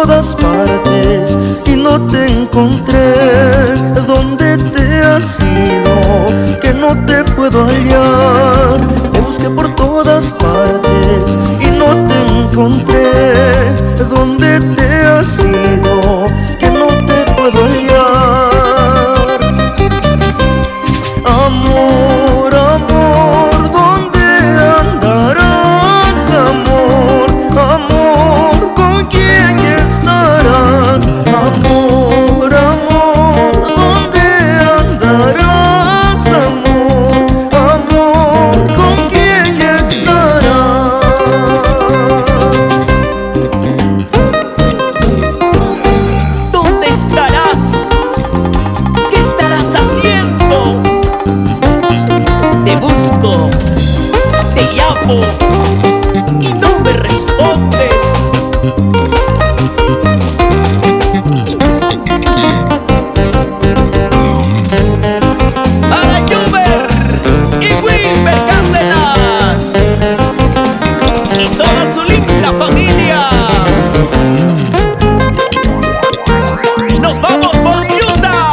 todas partes y no te encontré. ¿Dónde te has ido? Que no te puedo hallar. Te busqué por todas partes y no te encontré. ¿Dónde te has ido? Que no te puedo hallar. Amor, amor, ¿dónde andarás? Amor, amor, ¿con quién estarás? Amor, amor, ¿dónde andarás? Amor, amor, ¿con quién estarás? ¿Dónde estarás? ¿Qué estarás haciendo? Te busco, te llamo y no me respondes. Para Juber y Wilmer Cárdenas y toda su linda familia. Nos vamos por Utah.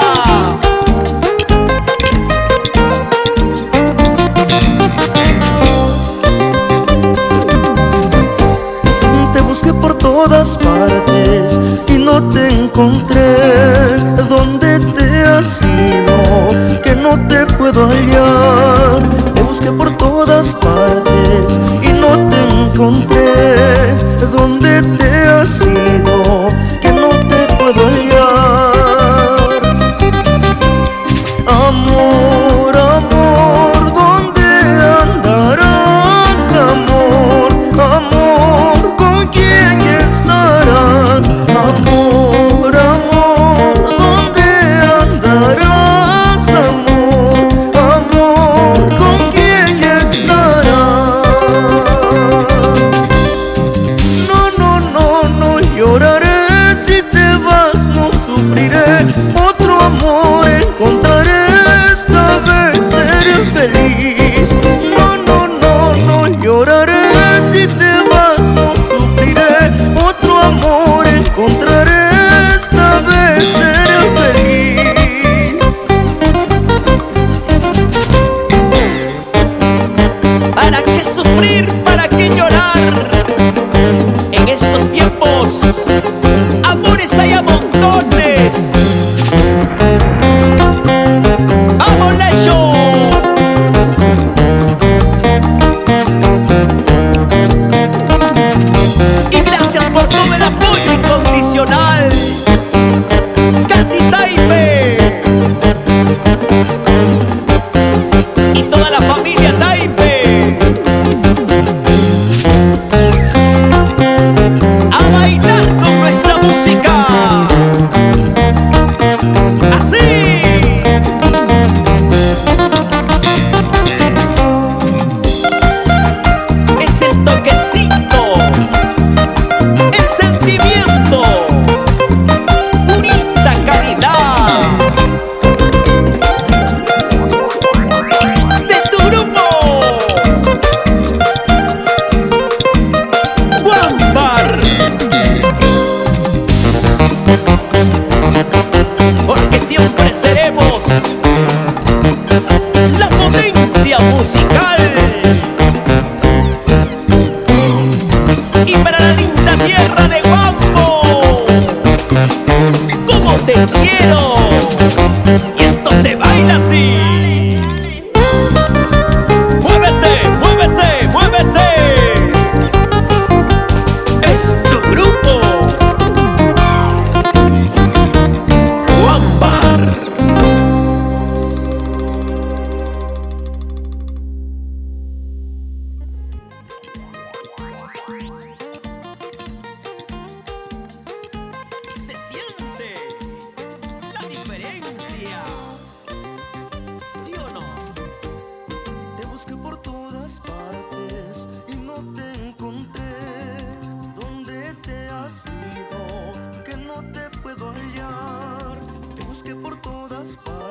Te busqué por todas partes y no te encontré. ¿Dónde te has ido? Que no te puedo hallar. Te busqué por todas partes y no te encontré. ¿Dónde te has ido? Que no te puedo hallar. Amor, amor, ¿dónde andarás? Amor, amor, ¿con quién estarás? Amor, amor, ¿dónde andarás? Amor, amor, ¿con quién estarás? No, no, no, no lloraré si te vas, no sufriré. Otro amor encontraré, esta vez seré feliz. No, no, no, no lloraré si te vas, no sufriré. Otro amor encontraré, esta vez seré feliz. ¿Para qué sufrir? ¿Para qué llorar? En estos tiempos, amores hay a montones. ¡Vamos, Lecho! Y gracias por todo el apoyo incondicional. Katy Taipe y toda la familia Taipe. A bailar con nuestra música. Así. Es el toquecito, el sentimiento, purita calidad de tu grupo Guambar. Porque siempre seremos la potencia musical. Y para la linda tierra de Guambo, como te quiero. Y esto se baila así. Muévete, muévete, muévete. Es tu grupo Guambar. Se siente la diferencia, ¿sí o no? Te busqué por todas partes y no te encontré. ¿Dónde te has ido? Que no te puedo hallar. Te busqué por todas partes.